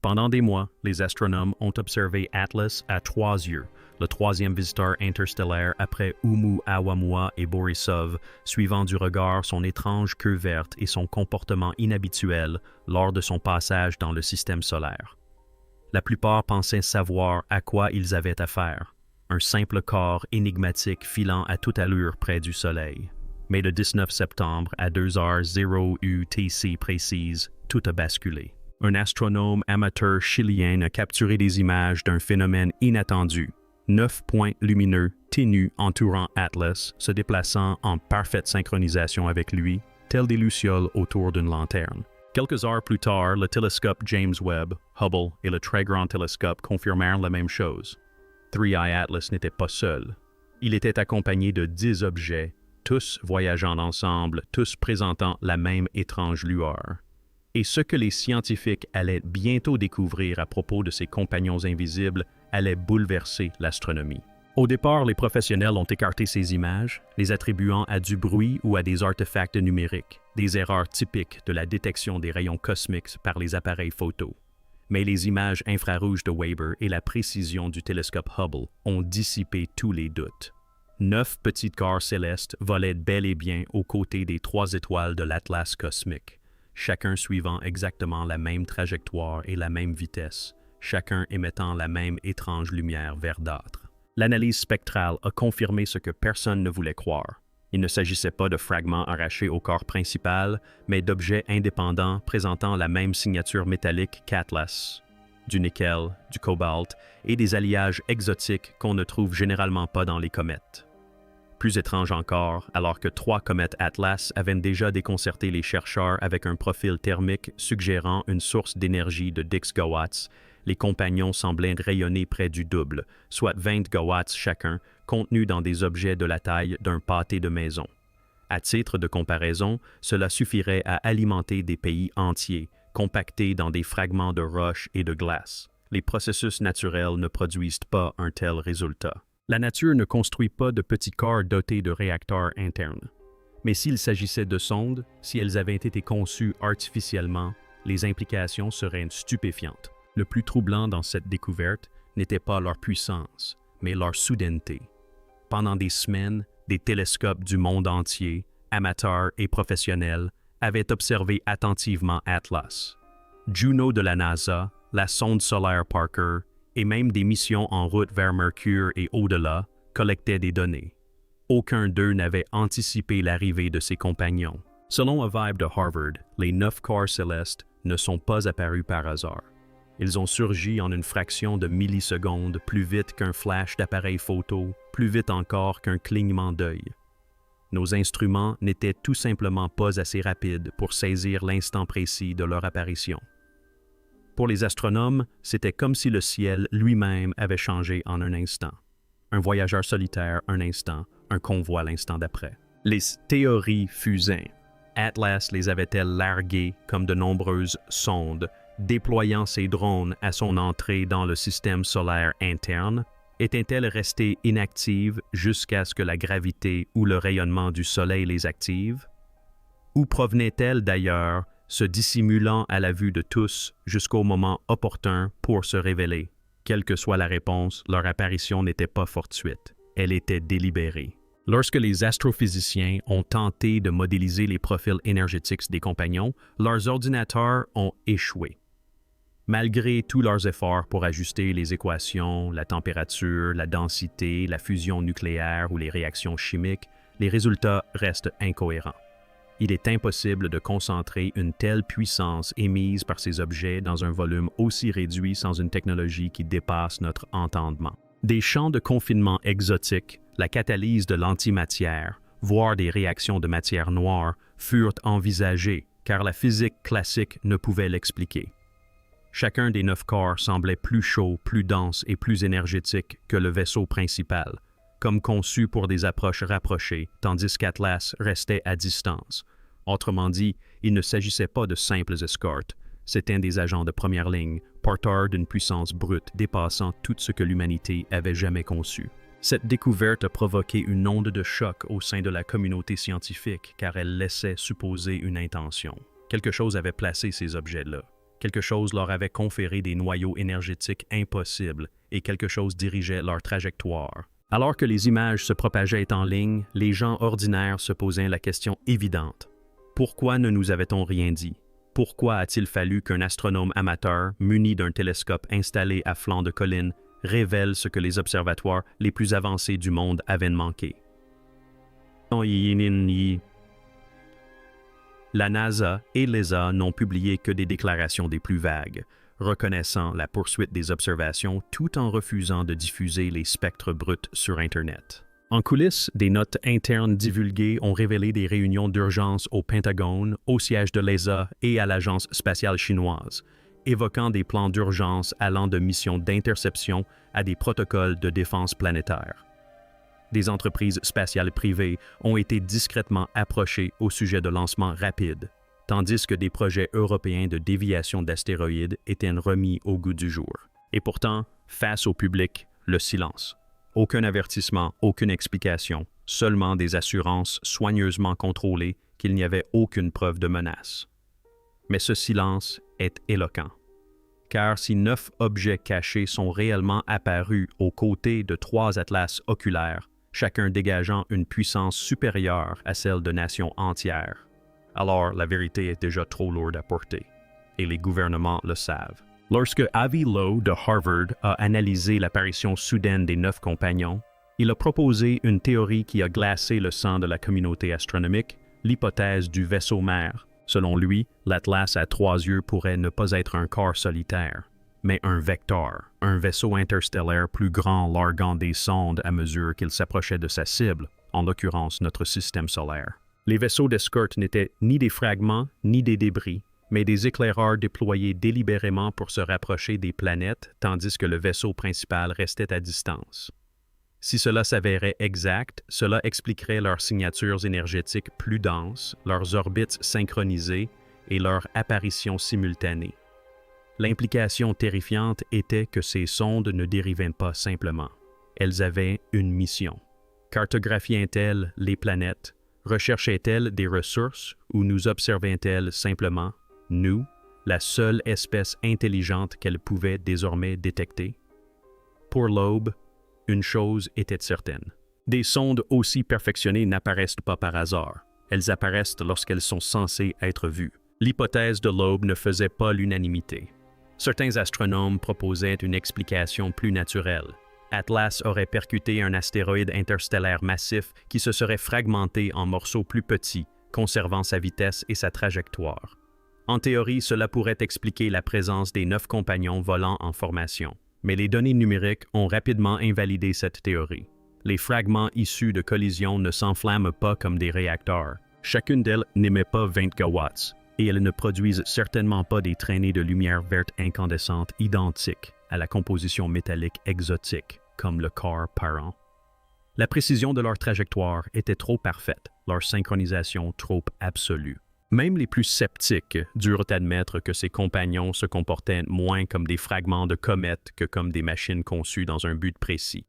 Pendant des mois, les astronomes ont observé Atlas à 3 yeux, le troisième visiteur interstellaire après Oumuamua et Borisov, suivant du regard son étrange queue verte et son comportement inhabituel lors de son passage dans le système solaire. La plupart pensaient savoir à quoi ils avaient affaire, un simple corps énigmatique filant à toute allure près du Soleil. Mais le 19 septembre, à 2h00 UTC précise, tout a basculé. Un astronome amateur chilien a capturé des images d'un phénomène inattendu. 9 points lumineux ténus entourant Atlas, se déplaçant en parfaite synchronisation avec lui, tels des lucioles autour d'une lanterne. Quelques heures plus tard, le télescope James Webb, Hubble et le très grand télescope confirmèrent la même chose. Three Eye Atlas n'était pas seul. Il était accompagné de 10 objets, tous voyageant ensemble, tous présentant la même étrange lueur. Et ce que les scientifiques allaient bientôt découvrir à propos de ces compagnons invisibles allait bouleverser l'astronomie. Au départ, les professionnels ont écarté ces images, les attribuant à du bruit ou à des artefacts numériques, des erreurs typiques de la détection des rayons cosmiques par les appareils photo. Mais les images infrarouges de Weber et la précision du télescope Hubble ont dissipé tous les doutes. 9 petits corps célestes volaient bel et bien aux côtés des 3 étoiles de l'Atlas cosmique, chacun suivant exactement la même trajectoire et la même vitesse, chacun émettant la même étrange lumière verdâtre. L'analyse spectrale a confirmé ce que personne ne voulait croire. Il ne s'agissait pas de fragments arrachés au corps principal, mais d'objets indépendants présentant la même signature métallique qu'Atlas, du nickel, du cobalt et des alliages exotiques qu'on ne trouve généralement pas dans les comètes. Plus étrange encore, alors que 3 comètes Atlas avaient déjà déconcerté les chercheurs avec un profil thermique suggérant une source d'énergie de 10 gigawatts, les compagnons semblaient rayonner près du double, soit 20 gigawatts chacun, contenus dans des objets de la taille d'un pâté de maison. À titre de comparaison, cela suffirait à alimenter des pays entiers, compactés dans des fragments de roches et de glace. Les processus naturels ne produisent pas un tel résultat. La nature ne construit pas de petits corps dotés de réacteurs internes. Mais s'il s'agissait de sondes, si elles avaient été conçues artificiellement, les implications seraient stupéfiantes. Le plus troublant dans cette découverte n'était pas leur puissance, mais leur soudaineté. Pendant des semaines, des télescopes du monde entier, amateurs et professionnels, avaient observé attentivement Atlas. Juno de la NASA, la sonde solaire Parker, et même des missions en route vers Mercure et au-delà, collectaient des données. Aucun d'eux n'avait anticipé l'arrivée de ses compagnons. Selon un vibe de Harvard, les 9 corps célestes ne sont pas apparus par hasard. Ils ont surgi en une fraction de millisecondes, plus vite qu'un flash d'appareil photo, plus vite encore qu'un clignement d'œil. Nos instruments n'étaient tout simplement pas assez rapides pour saisir l'instant précis de leur apparition. Pour les astronomes, c'était comme si le ciel lui-même avait changé en un instant. Un voyageur solitaire un instant, un convoi l'instant d'après. Les théories fusaient. Atlas les avait-elle largués comme de nombreuses sondes, déployant ses drones à son entrée dans le système solaire interne? Était-elle restée inactive jusqu'à ce que la gravité ou le rayonnement du Soleil les active? Où provenait-elle d'ailleurs, se dissimulant à la vue de tous jusqu'au moment opportun pour se révéler? Quelle que soit la réponse, leur apparition n'était pas fortuite, elle était délibérée. Lorsque les astrophysiciens ont tenté de modéliser les profils énergétiques des compagnons, leurs ordinateurs ont échoué. Malgré tous leurs efforts pour ajuster les équations, la température, la densité, la fusion nucléaire ou les réactions chimiques, les résultats restent incohérents. Il est impossible de concentrer une telle puissance émise par ces objets dans un volume aussi réduit sans une technologie qui dépasse notre entendement. Des champs de confinement exotiques, la catalyse de l'antimatière, voire des réactions de matière noire, furent envisagées, car la physique classique ne pouvait l'expliquer. Chacun des 9 corps semblait plus chaud, plus dense et plus énergétique que le vaisseau principal, comme conçu pour des approches rapprochées, tandis qu'Atlas restait à distance. Autrement dit, il ne s'agissait pas de simples escortes, c'étaient des agents de première ligne, porteurs d'une puissance brute dépassant tout ce que l'humanité avait jamais conçu. Cette découverte a provoqué une onde de choc au sein de la communauté scientifique car elle laissait supposer une intention. Quelque chose avait placé ces objets-là. Quelque chose leur avait conféré des noyaux énergétiques impossibles et quelque chose dirigeait leur trajectoire. Alors que les images se propageaient en ligne, les gens ordinaires se posaient la question évidente. Pourquoi ne nous avait-on rien dit? Pourquoi a-t-il fallu qu'un astronome amateur, muni d'un télescope installé à flanc de colline, révèle ce que les observatoires les plus avancés du monde avaient manqué? La NASA et l'ESA n'ont publié que des déclarations des plus vagues, reconnaissant la poursuite des observations tout en refusant de diffuser les spectres bruts sur Internet. En coulisses, des notes internes divulguées ont révélé des réunions d'urgence au Pentagone, au siège de l'ESA et à l'Agence spatiale chinoise, évoquant des plans d'urgence allant de missions d'interception à des protocoles de défense planétaire. Des entreprises spatiales privées ont été discrètement approchées au sujet de lancements rapides, tandis que des projets européens de déviation d'astéroïdes étaient remis au goût du jour. Et pourtant, face au public, le silence. Aucun avertissement, aucune explication, seulement des assurances soigneusement contrôlées qu'il n'y avait aucune preuve de menace. Mais ce silence est éloquent. Car si 9 objets cachés sont réellement apparus aux côtés de 3 atlas oculaires, chacun dégageant une puissance supérieure à celle de nations entières, alors la vérité est déjà trop lourde à porter, et les gouvernements le savent. Lorsque Avi Loeb de Harvard a analysé l'apparition soudaine des 9 compagnons, il a proposé une théorie qui a glacé le sang de la communauté astronomique, l'hypothèse du vaisseau mère. Selon lui, l'Atlas à 3 yeux pourrait ne pas être un corps solitaire, mais un vecteur, un vaisseau interstellaire plus grand larguant des sondes à mesure qu'il s'approchait de sa cible, en l'occurrence notre système solaire. Les vaisseaux d'escorte n'étaient ni des fragments ni des débris, mais des éclaireurs déployés délibérément pour se rapprocher des planètes tandis que le vaisseau principal restait à distance. Si cela s'avérait exact, cela expliquerait leurs signatures énergétiques plus denses, leurs orbites synchronisées et leur apparition simultanée. L'implication terrifiante était que ces sondes ne dérivaient pas simplement. Elles avaient une mission. Cartographiaient-elles les planètes? Recherchaient-elles des ressources ou nous observaient-elles simplement, nous, la seule espèce intelligente qu'elles pouvaient désormais détecter? Pour Loeb, une chose était certaine. Des sondes aussi perfectionnées n'apparaissent pas par hasard. Elles apparaissent lorsqu'elles sont censées être vues. L'hypothèse de Loeb ne faisait pas l'unanimité. Certains astronomes proposaient une explication plus naturelle. Atlas aurait percuté un astéroïde interstellaire massif qui se serait fragmenté en morceaux plus petits, conservant sa vitesse et sa trajectoire. En théorie, cela pourrait expliquer la présence des 9 compagnons volant en formation. Mais les données numériques ont rapidement invalidé cette théorie. Les fragments issus de collisions ne s'enflamment pas comme des réacteurs. Chacune d'elles n'émet pas 20 gigawatts, et elles ne produisent certainement pas des traînées de lumière verte incandescente identiques à la composition métallique exotique, comme le corps parent. La précision de leur trajectoire était trop parfaite, leur synchronisation trop absolue. Même les plus sceptiques durent admettre que ces compagnons se comportaient moins comme des fragments de comètes que comme des machines conçues dans un but précis.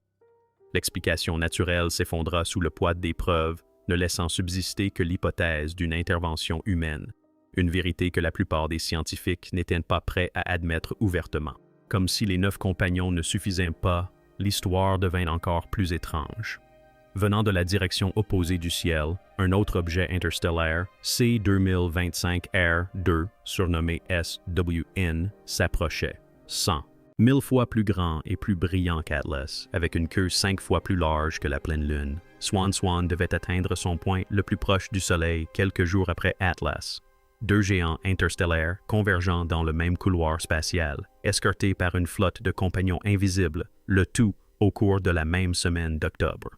L'explication naturelle s'effondra sous le poids des preuves, ne laissant subsister que l'hypothèse d'une intervention humaine, une vérité que la plupart des scientifiques n'étaient pas prêts à admettre ouvertement. Comme si les 9 compagnons ne suffisaient pas, l'histoire devint encore plus étrange. Venant de la direction opposée du ciel, un autre objet interstellaire, C2025R2, surnommé SWN, s'approchait, 1000 fois plus grand et plus brillant qu'Atlas, avec une queue 5 fois plus large que la pleine lune. Swan devait atteindre son point le plus proche du Soleil quelques jours après Atlas. 2 géants interstellaires convergeant dans le même couloir spatial, escortés par une flotte de compagnons invisibles, le tout au cours de la même semaine d'octobre.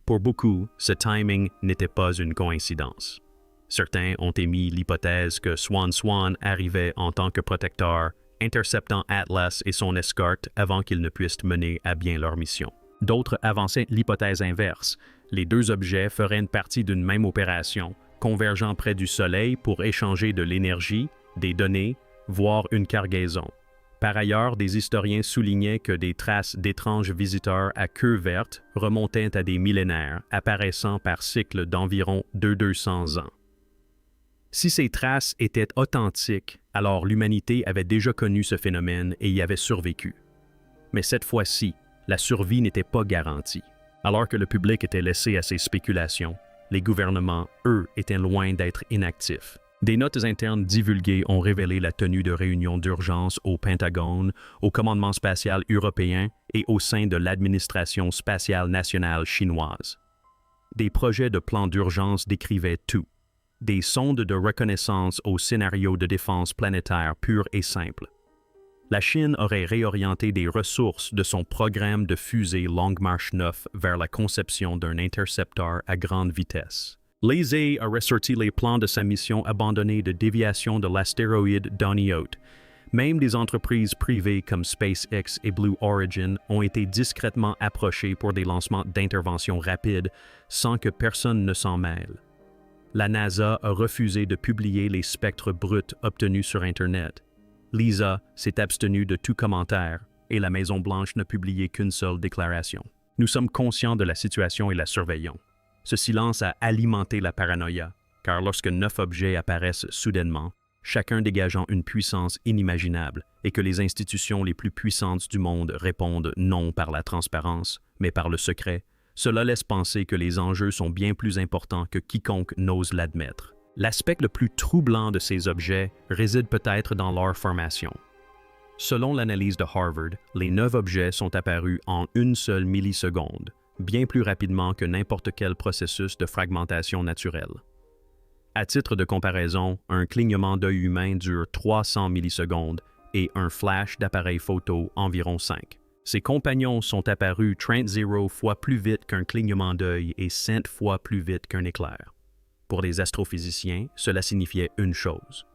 Pour beaucoup, ce timing n'était pas une coïncidence. Certains ont émis l'hypothèse que Swan arrivait en tant que protecteur, interceptant Atlas et son escorte avant qu'ils ne puissent mener à bien leur mission. D'autres avançaient l'hypothèse inverse. Les 2 objets feraient une partie d'une même opération, convergeant près du Soleil pour échanger de l'énergie, des données, voire une cargaison. Par ailleurs, des historiens soulignaient que des traces d'étranges visiteurs à queue verte remontaient à des millénaires, apparaissant par cycles d'environ 200 ans. Si ces traces étaient authentiques, Alors l'humanité avait déjà connu ce phénomène et y avait survécu. Mais cette fois-ci, la survie n'était pas garantie. Alors que le public était laissé à ses spéculations, les gouvernements, eux, étaient loin d'être inactifs. Des notes internes divulguées ont révélé la tenue de réunions d'urgence au Pentagone, au commandement spatial européen et au sein de l'administration spatiale nationale chinoise. Des projets de plans d'urgence décrivaient tout. Des sondes de reconnaissance aux scénarios de défense planétaire purs et simples. La Chine aurait réorienté des ressources de son programme de fusée Long March 9 vers la conception d'un intercepteur à grande vitesse. L'ESA a ressorti les plans de sa mission abandonnée de déviation de l'astéroïde Doniote. Même des entreprises privées comme SpaceX et Blue Origin ont été discrètement approchées pour des lancements d'intervention rapides sans que personne ne s'en mêle. La NASA a refusé de publier les spectres bruts obtenus sur Internet. L'ESA s'est abstenue de tout commentaire et la Maison-Blanche n'a publié qu'une seule déclaration. Nous sommes conscients de la situation et la surveillons. Ce silence a alimenté la paranoïa, car lorsque 9 objets apparaissent soudainement, chacun dégageant une puissance inimaginable, et que les institutions les plus puissantes du monde répondent non par la transparence, mais par le secret, cela laisse penser que les enjeux sont bien plus importants que quiconque n'ose l'admettre. L'aspect le plus troublant de ces objets réside peut-être dans leur formation. Selon l'analyse de Harvard, les 9 objets sont apparus en une seule milliseconde, bien plus rapidement que n'importe quel processus de fragmentation naturelle. À titre de comparaison, un clignement d'œil humain dure 300 millisecondes et un flash d'appareil photo environ 5. Ses compagnons sont apparus 30 fois plus vite qu'un clignement d'œil et 100 fois plus vite qu'un éclair. Pour les astrophysiciens, cela signifiait une chose.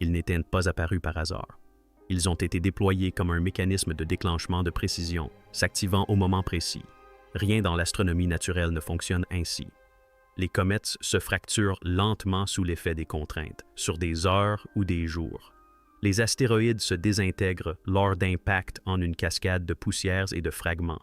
Ils n'étaient pas apparus par hasard. Ils ont été déployés comme un mécanisme de déclenchement de précision, s'activant au moment précis. Rien dans l'astronomie naturelle ne fonctionne ainsi. Les comètes se fracturent lentement sous l'effet des contraintes, sur des heures ou des jours. Les astéroïdes se désintègrent lors d'impact en une cascade de poussières et de fragments.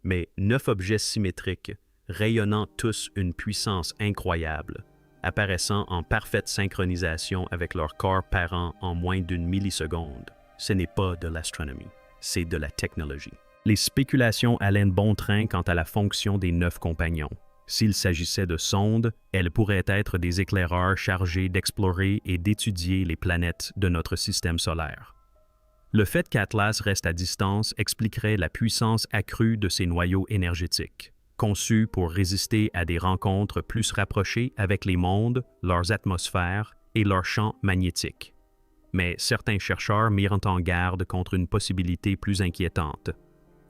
Mais 9 objets symétriques, rayonnant tous une puissance incroyable, apparaissant en parfaite synchronisation avec leur corps parent en moins d'une milliseconde, ce n'est pas de l'astronomie, c'est de la technologie. Les spéculations allaient bon train quant à la fonction des 9 compagnons. S'il s'agissait de sondes, elles pourraient être des éclaireurs chargés d'explorer et d'étudier les planètes de notre système solaire. Le fait qu'Atlas reste à distance expliquerait la puissance accrue de ces noyaux énergétiques, conçus pour résister à des rencontres plus rapprochées avec les mondes, leurs atmosphères et leurs champs magnétiques. Mais certains chercheurs mirent en garde contre une possibilité plus inquiétante.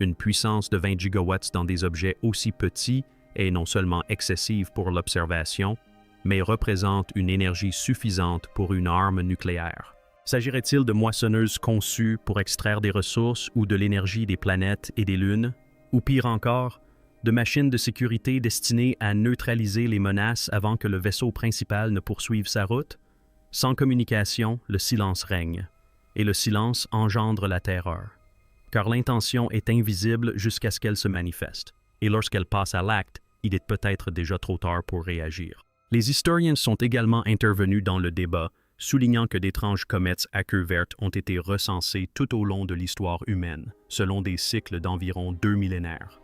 Une puissance de 20 gigawatts dans des objets aussi petits est non seulement excessive pour l'observation, mais représente une énergie suffisante pour une arme nucléaire. S'agirait-il de moissonneuses conçues pour extraire des ressources ou de l'énergie des planètes et des lunes? Ou pire encore, de machines de sécurité destinées à neutraliser les menaces avant que le vaisseau principal ne poursuive sa route? Sans communication, le silence règne, et le silence engendre la terreur. Car l'intention est invisible jusqu'à ce qu'elle se manifeste, et lorsqu'elle passe à l'acte, il est peut-être déjà trop tard pour réagir. Les historiens sont également intervenus dans le débat, soulignant que d'étranges comètes à queue verte ont été recensées tout au long de l'histoire humaine, selon des cycles d'environ 2 millénaires.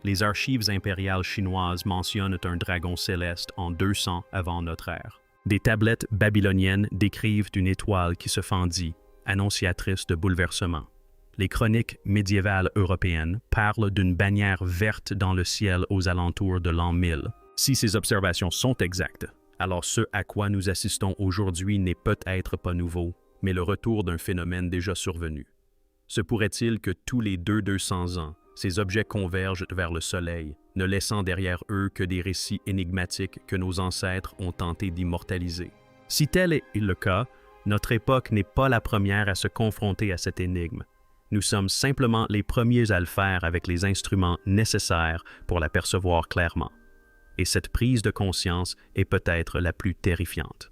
Les archives impériales chinoises mentionnent un dragon céleste en 200 avant notre ère. Des tablettes babyloniennes décrivent une étoile qui se fendit, annonciatrice de bouleversements. Les chroniques médiévales européennes parlent d'une bannière verte dans le ciel aux alentours de l'an 1000. Si ces observations sont exactes, alors ce à quoi nous assistons aujourd'hui n'est peut-être pas nouveau, mais le retour d'un phénomène déjà survenu. Se pourrait-il que tous les 200 ans, ces objets convergent vers le Soleil, ne laissant derrière eux que des récits énigmatiques que nos ancêtres ont tenté d'immortaliser? Si tel est le cas, notre époque n'est pas la première à se confronter à cette énigme. Nous sommes simplement les premiers à le faire avec les instruments nécessaires pour la percevoir clairement. Et cette prise de conscience est peut-être la plus terrifiante.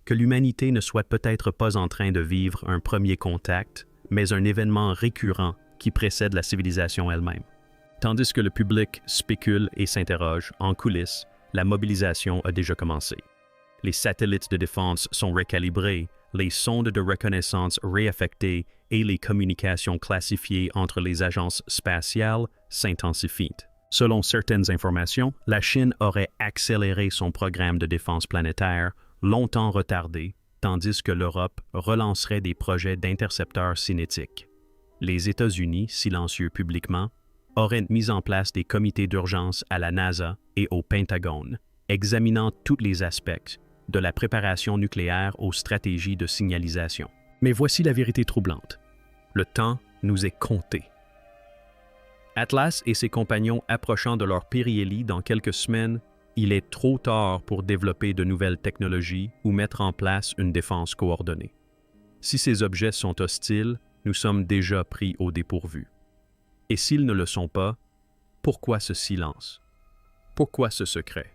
Que l'humanité ne soit peut-être pas en train de vivre un premier contact, mais un événement récurrent qui précède la civilisation elle-même. Tandis que le public spécule et s'interroge, en coulisses, la mobilisation a déjà commencé. Les satellites de défense sont recalibrés, les sondes de reconnaissance réaffectées et les communications classifiées entre les agences spatiales s'intensifient. Selon certaines informations, la Chine aurait accéléré son programme de défense planétaire, longtemps retardé, tandis que l'Europe relancerait des projets d'intercepteurs cinétiques. Les États-Unis, silencieux publiquement, auraient mis en place des comités d'urgence à la NASA et au Pentagone, examinant tous les aspects, de la préparation nucléaire aux stratégies de signalisation. Mais voici la vérité troublante. Le temps nous est compté. Atlas et ses compagnons approchant de leur périhélie dans quelques semaines, il est trop tard pour développer de nouvelles technologies ou mettre en place une défense coordonnée. Si ces objets sont hostiles, nous sommes déjà pris au dépourvu. Et s'ils ne le sont pas, pourquoi ce silence? Pourquoi ce secret?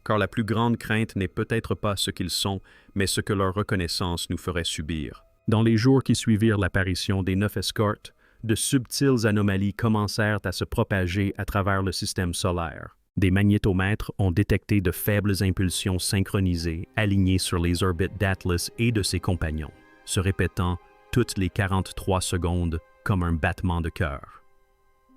Car la plus grande crainte n'est peut-être pas ce qu'ils sont, mais ce que leur reconnaissance nous ferait subir. Dans les jours qui suivirent l'apparition des 9 escortes, de subtiles anomalies commencèrent à se propager à travers le système solaire. Des magnétomètres ont détecté de faibles impulsions synchronisées alignées sur les orbites d'Atlas et de ses compagnons, se répétant toutes les 43 secondes comme un battement de cœur.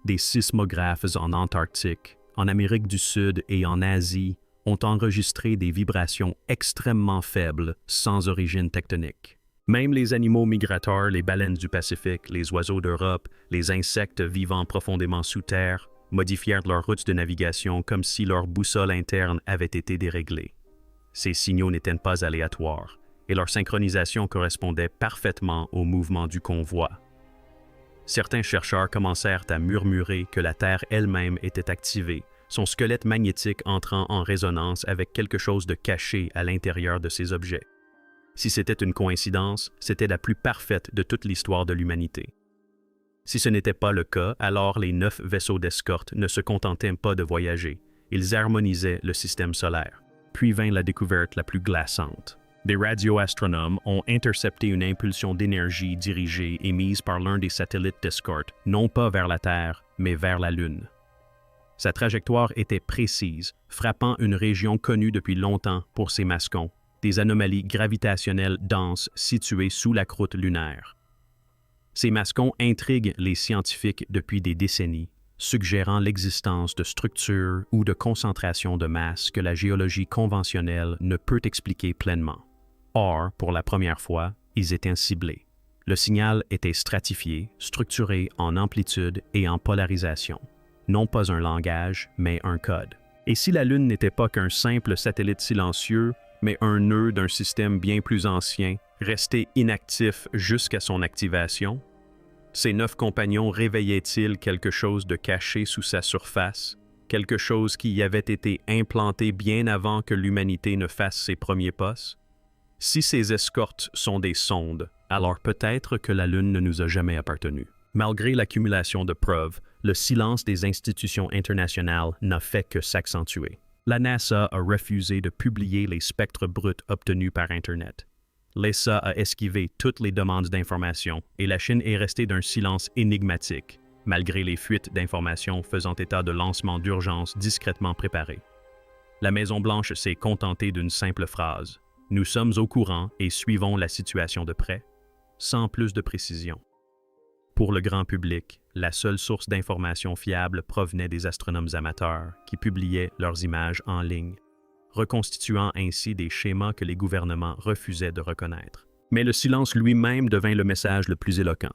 Des sismographes en Antarctique, en Amérique du Sud et en Asie ont enregistré des vibrations extrêmement faibles sans origine tectonique. Même les animaux migrateurs, les baleines du Pacifique, les oiseaux d'Europe, les insectes vivant profondément sous terre, modifièrent leur route de navigation comme si leur boussole interne avait été déréglée. Ces signaux n'étaient pas aléatoires, et leur synchronisation correspondait parfaitement au mouvement du convoi. Certains chercheurs commencèrent à murmurer que la Terre elle-même était activée, son squelette magnétique entrant en résonance avec quelque chose de caché à l'intérieur de ces objets. Si c'était une coïncidence, c'était la plus parfaite de toute l'histoire de l'humanité. Si ce n'était pas le cas, alors les 9 vaisseaux d'escorte ne se contentaient pas de voyager, ils harmonisaient le système solaire. Puis vint la découverte la plus glaçante. Des radioastronomes ont intercepté une impulsion d'énergie dirigée émise par l'un des satellites d'escorte, non pas vers la Terre, mais vers la Lune. Sa trajectoire était précise, frappant une région connue depuis longtemps pour ses mascons, des anomalies gravitationnelles denses situées sous la croûte lunaire. Ces mascons intriguent les scientifiques depuis des décennies, suggérant l'existence de structures ou de concentrations de masse que la géologie conventionnelle ne peut expliquer pleinement. Or, pour la première fois, ils étaient ciblés. Le signal était stratifié, structuré en amplitude et en polarisation. Non pas un langage, mais un code. Et si la Lune n'était pas qu'un simple satellite silencieux, mais un nœud d'un système bien plus ancien, resté inactif jusqu'à son activation? Ces 9 compagnons réveillaient-ils quelque chose de caché sous sa surface, quelque chose qui y avait été implanté bien avant que l'humanité ne fasse ses premiers pas? Si ces escortes sont des sondes, alors peut-être que la Lune ne nous a jamais appartenu. Malgré l'accumulation de preuves, le silence des institutions internationales n'a fait que s'accentuer. La NASA a refusé de publier les spectres bruts obtenus par Internet. L'ESA a esquivé toutes les demandes d'information et la Chine est restée d'un silence énigmatique, malgré les fuites d'informations faisant état de lancements d'urgence discrètement préparés. La Maison-Blanche s'est contentée d'une simple phrase « Nous sommes au courant et suivons la situation de près », sans plus de précision. Pour le grand public, la seule source d'informations fiable provenait des astronomes amateurs qui publiaient leurs images en ligne, reconstituant ainsi des schémas que les gouvernements refusaient de reconnaître. Mais le silence lui-même devint le message le plus éloquent,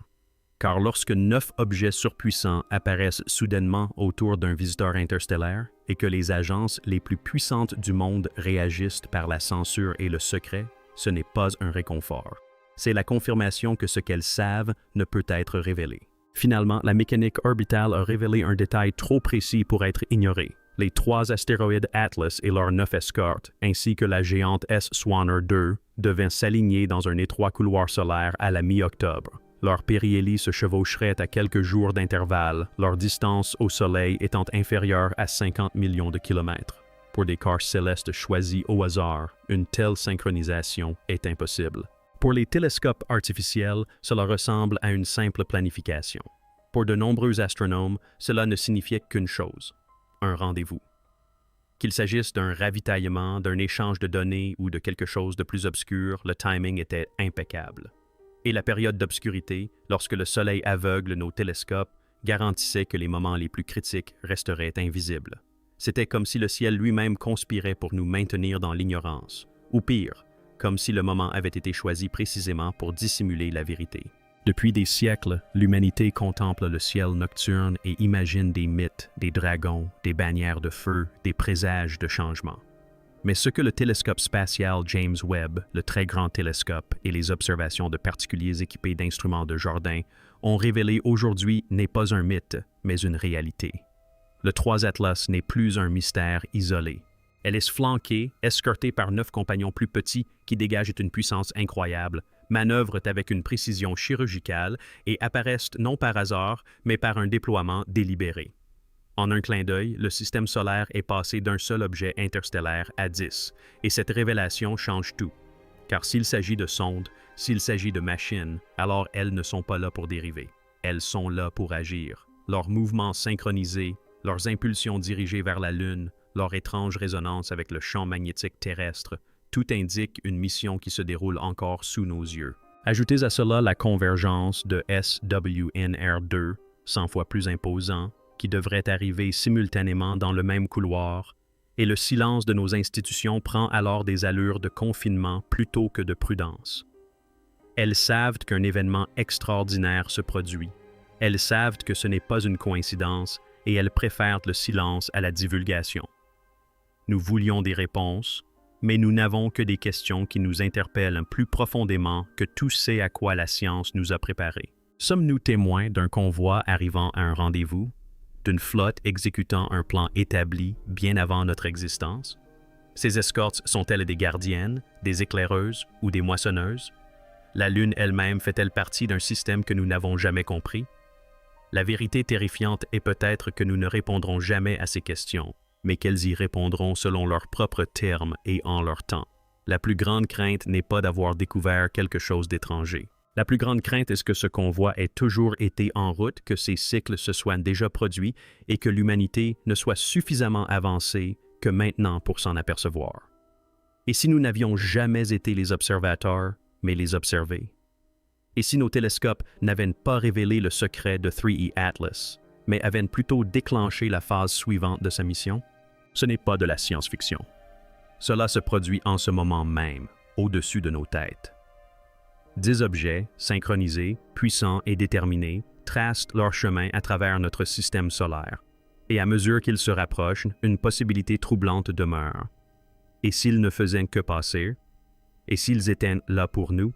car lorsque 9 objets surpuissants apparaissent soudainement autour d'un visiteur interstellaire et que les agences les plus puissantes du monde réagissent par la censure et le secret, ce n'est pas un réconfort. C'est la confirmation que ce qu'elles savent ne peut être révélé. Finalement, la mécanique orbitale a révélé un détail trop précis pour être ignoré. Les 3 astéroïdes Atlas et leurs 9 escortes, ainsi que la géante S-Swanner 2, devaient s'aligner dans un étroit couloir solaire à la mi-octobre. Leur périhélie se chevaucherait à quelques jours d'intervalle, leur distance au Soleil étant inférieure à 50 millions de kilomètres. Pour des corps célestes choisis au hasard, une telle synchronisation est impossible. Pour les télescopes artificiels, cela ressemble à une simple planification. Pour de nombreux astronomes, cela ne signifiait qu'une chose, un rendez-vous. Qu'il s'agisse d'un ravitaillement, d'un échange de données ou de quelque chose de plus obscur, le timing était impeccable. Et la période d'obscurité, lorsque le soleil aveugle nos télescopes, garantissait que les moments les plus critiques resteraient invisibles. C'était comme si le ciel lui-même conspirait pour nous maintenir dans l'ignorance, ou pire, comme si le moment avait été choisi précisément pour dissimuler la vérité. Depuis des siècles, l'humanité contemple le ciel nocturne et imagine des mythes, des dragons, des bannières de feu, des présages de changement. Mais ce que le télescope spatial James Webb, le très grand télescope et les observations de particuliers équipés d'instruments de jardin ont révélé aujourd'hui n'est pas un mythe, mais une réalité. Le 3 Atlas n'est plus un mystère isolé. Elle est flanquée, escortée par 9 compagnons plus petits qui dégagent une puissance incroyable, manœuvrent avec une précision chirurgicale et apparaissent non par hasard, mais par un déploiement délibéré. En un clin d'œil, le système solaire est passé d'un seul objet interstellaire à 10, et cette révélation change tout. Car s'il s'agit de sondes, s'il s'agit de machines, alors elles ne sont pas là pour dériver. Elles sont là pour agir. Leurs mouvements synchronisés, leurs impulsions dirigées vers la Lune, leur étrange résonance avec le champ magnétique terrestre, tout indique une mission qui se déroule encore sous nos yeux. Ajoutez à cela la convergence de SWNR2, 100 fois plus imposant, qui devrait arriver simultanément dans le même couloir, et le silence de nos institutions prend alors des allures de confinement plutôt que de prudence. Elles savent qu'un événement extraordinaire se produit. Elles savent que ce n'est pas une coïncidence et elles préfèrent le silence à la divulgation. Nous voulions des réponses, mais nous n'avons que des questions qui nous interpellent plus profondément que tout ce à quoi la science nous a préparés. Sommes-nous témoins d'un convoi arrivant à un rendez-vous, d'une flotte exécutant un plan établi bien avant notre existence? Ces escortes sont-elles des gardiennes, des éclaireuses ou des moissonneuses? La Lune elle-même fait-elle partie d'un système que nous n'avons jamais compris? La vérité terrifiante est peut-être que nous ne répondrons jamais à ces questions, mais qu'elles y répondront selon leurs propres termes et en leur temps. La plus grande crainte n'est pas d'avoir découvert quelque chose d'étranger. La plus grande crainte est que ce convoi ait toujours été en route, que ces cycles se soient déjà produits et que l'humanité ne soit suffisamment avancée que maintenant pour s'en apercevoir. Et si nous n'avions jamais été les observateurs, mais les observés? Et si nos télescopes n'avaient pas révélé le secret de 3E Atlas, mais avaient plutôt déclenché la phase suivante de sa mission? Ce n'est pas de la science-fiction. Cela se produit en ce moment même, au-dessus de nos têtes. 10 objets, synchronisés, puissants et déterminés, tracent leur chemin à travers notre système solaire. Et à mesure qu'ils se rapprochent, une possibilité troublante demeure. Et s'ils ne faisaient que passer? Et s'ils étaient là pour nous?